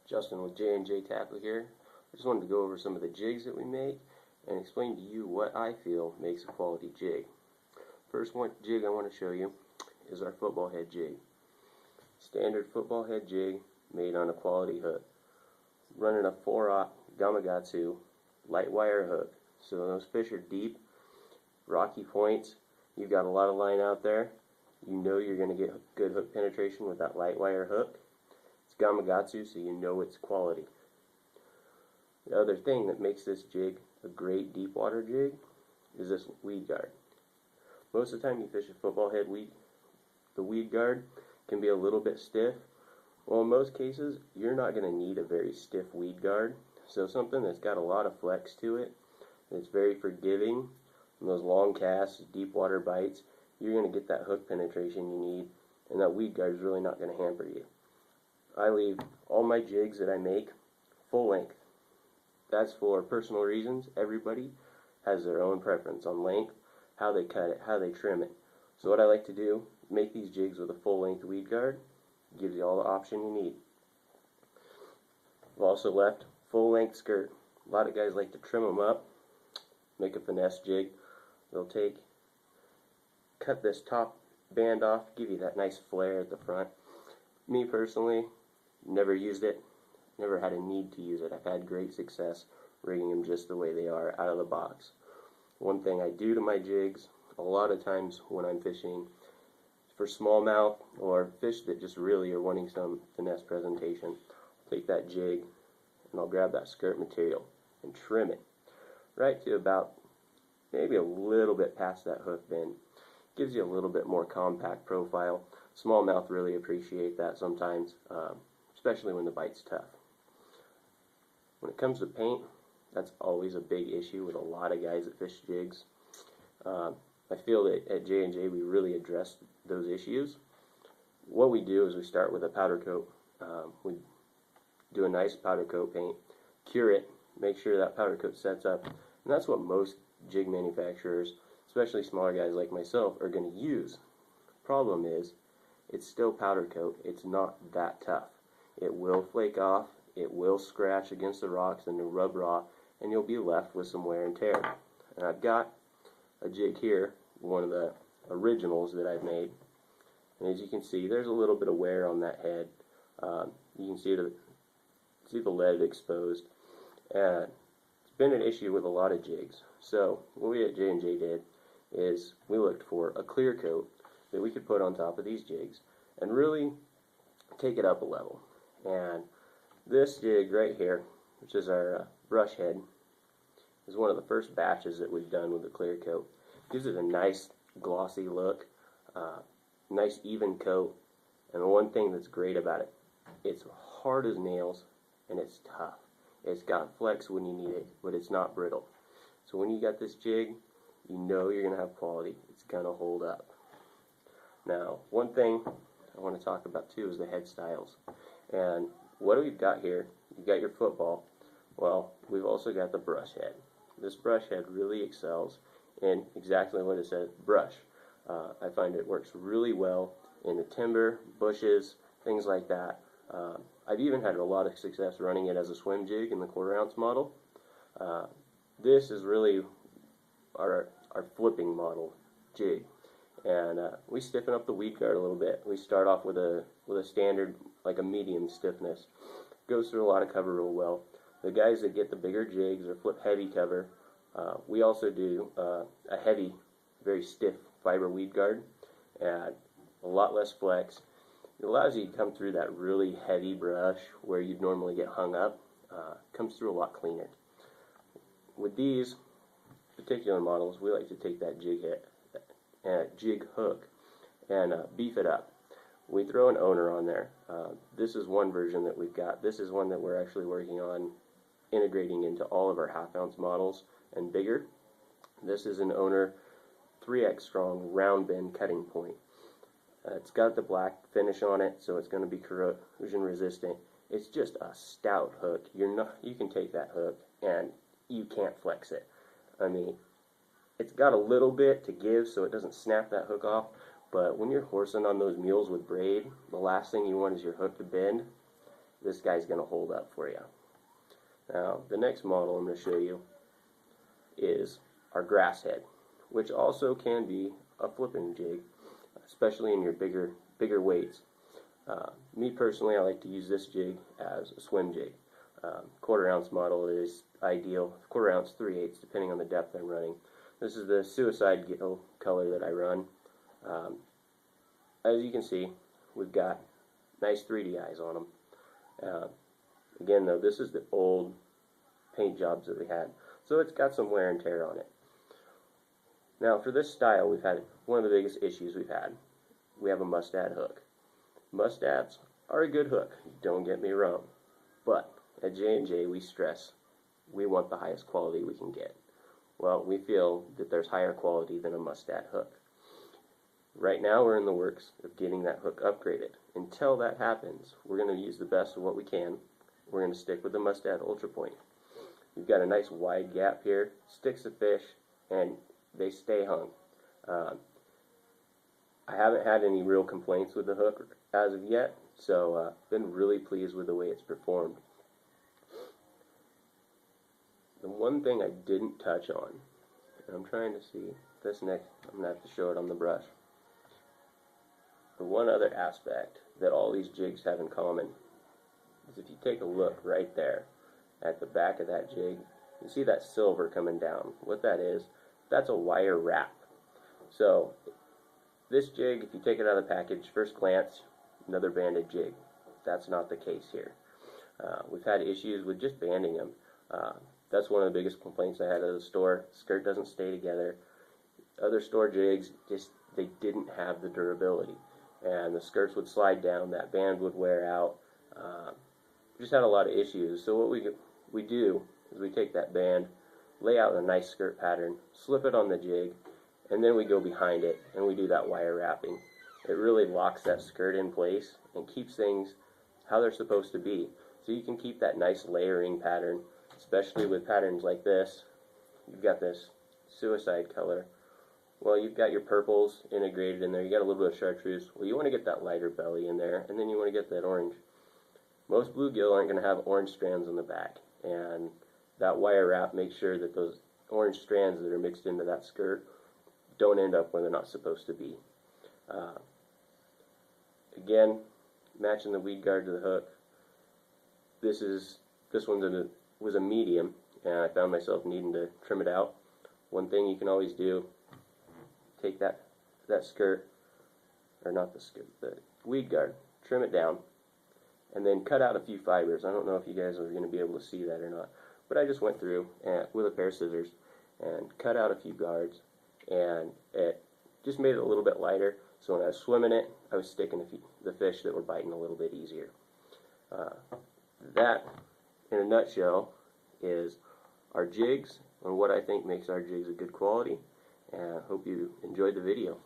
Justin with J&J Tackle here. I just wanted to go over some of the jigs that we make and explain to you what I feel makes a quality jig. First one jig I want to show you is our football head jig. Standard football head jig made on a quality hook. Running a 4/0 Gamakatsu light wire hook. So those fish are deep, rocky points. You've got a lot of line out there. You know you're going to get good hook penetration with that light wire hook. It's Gamakatsu, so you know it's quality. The other thing that makes this jig a great deep water jig is this weed guard. Most of the time you fish a football head weed, the weed guard can be a little bit stiff. Well, in most cases, you're not going to need a very stiff weed guard. So something that's got a lot of flex to it, that's very forgiving, and those long casts, deep water bites, you're going to get that hook penetration you need, and that weed guard is really not going to hamper you. I leave all my jigs that I make full length. That's for personal reasons. Everybody has their own preference on length, how they cut it, how they trim it. So what I like to do, make these jigs with a full length weed guard. Gives you all the option you need. I've also left full length skirt. A lot of guys like to trim them up, make a finesse jig. They'll cut this top band off, give you that nice flare at the front. Me personally, never used it, never had a need to use it. I've had great success rigging them just the way they are out of the box. One thing I do to my jigs, a lot of times when I'm fishing for smallmouth or fish that just really are wanting some finesse presentation, I'll take that jig and I'll grab that skirt material and trim it right to about maybe a little bit past that hook bend. Gives you a little bit more compact profile. Smallmouth really appreciate that sometimes, especially when the bite's tough. When it comes to paint, that's always a big issue with a lot of guys that fish jigs. I feel that at J&J we really address those issues. What we do is we start with a powder coat. We do a nice powder coat paint, cure it, make sure that powder coat sets up, and that's what most jig manufacturers, especially smaller guys like myself, are going to use. Problem is, it's still powder coat. It's not that tough. It will flake off, it will scratch against the rocks and it'll rub raw, and you'll be left with some wear and tear. And I've got a jig here, one of the originals that I've made, and as you can see, there's a little bit of wear on that head. You can see the lead exposed, and it's been an issue with a lot of jigs. So what we at J&J did is we looked for a clear coat that we could put on top of these jigs and really take it up a level. And this jig right here, which is our brush head, is one of the first batches that we've done with the clear coat. Gives it a nice glossy look, nice even coat, and the one thing that's great about it, it's hard as nails and it's tough. It's got flex when you need it, but it's not brittle. So when you got this jig, you know you're going to have quality. It's going to hold up. Now, one thing I want to talk about too is the head styles. And what we've got here, you've got your football. Well, we've also got the brush head. This brush head really excels in exactly what it says, brush. I find it works really well in the timber, bushes, things like that. I've even had a lot of success running it as a swim jig in the 1/4 ounce model. This is really our flipping model jig, and we stiffen up the weed guard a little bit. We start off with a standard, like a medium stiffness. Goes through a lot of cover real well. The guys that get the bigger jigs or flip heavy cover, we also do a heavy, very stiff fiber weed guard, and a lot less flex. It allows you to come through that really heavy brush where you'd normally get hung up. Comes through a lot cleaner. With these particular models, we like to take that jig hook and beef it up. We throw an owner on there. This is one version that we've got. This is one that we're actually working on integrating into all of our 1/2 ounce models and bigger. This is an owner 3x strong round bend cutting point. It's got the black finish on it, so it's going to be corrosion resistant. It's just a stout hook. You can take that hook and you can't flex it. I mean, it's got a little bit to give so it doesn't snap that hook off, but when you're horsing on those mules with braid, the last thing you want is your hook to bend. this guy's going to hold up for you. Now, the next model I'm going to show you is our grass head, which also can be a flipping jig, especially in your bigger weights. Me personally, I like to use this jig as a swim jig. Quarter ounce model is ideal. Quarter ounce, 3/8, depending on the depth I'm running. This is the suicide color that I run. As you can see, we've got nice 3D eyes on them. Again, though, this is the old paint jobs that we had, so it's got some wear and tear on it. Now, for this style, we've had one of the biggest issues we've had. We have a mustad hook. Mustads are a good hook, don't get me wrong, but at J&J we stress we want the highest quality we can get. Well, we feel that there's higher quality than a mustad hook. Right now we're in the works of getting that hook upgraded. Until that happens, we're going to use the best of what we can. We're going to stick with the mustad Ultra Point. You've got a nice wide gap here, sticks the fish, and they stay hung. I haven't had any real complaints with the hook as of yet, so been really pleased with the way it's performed. The one thing I didn't touch on, and I'm trying to see this next, I'm going to have to show it on the brush. The one other aspect that all these jigs have in common is if you take a look right there at the back of that jig, you see that silver coming down. What that is, that's a wire wrap. So this jig, if you take it out of the package, first glance, another banded jig. That's not the case here. We've had issues with just banding them. That's one of the biggest complaints I had at the store. Skirt doesn't stay together. Other store jigs, they didn't have the durability. And the skirts would slide down, that band would wear out. Just had a lot of issues. So what we do is we take that band, lay out a nice skirt pattern, slip it on the jig, and then we go behind it and we do that wire wrapping. It really locks that skirt in place and keeps things how they're supposed to be. So you can keep that nice layering pattern, especially with patterns like this. You've got this suicide color. Well, you've got your purples integrated in there. You got a little bit of chartreuse. Well, you want to get that lighter belly in there, and then you want to get that orange. Most bluegill aren't going to have orange strands on the back, and that wire wrap makes sure that those orange strands that are mixed into that skirt don't end up where they're not supposed to be. Again, matching the weed guard to the hook. This one was a medium, and I found myself needing to trim it out. One thing you can always do, take that skirt, or not the skirt, the weed guard, trim it down, and then cut out a few fibers. I don't know if you guys are going to be able to see that or not, but I just went through with a pair of scissors and cut out a few guards, and it just made it a little bit lighter, so when I was swimming it, I was sticking the fish that were biting a little bit easier. That, in a nutshell, is our jigs and what I think makes our jigs a good quality, and I hope you enjoyed the video.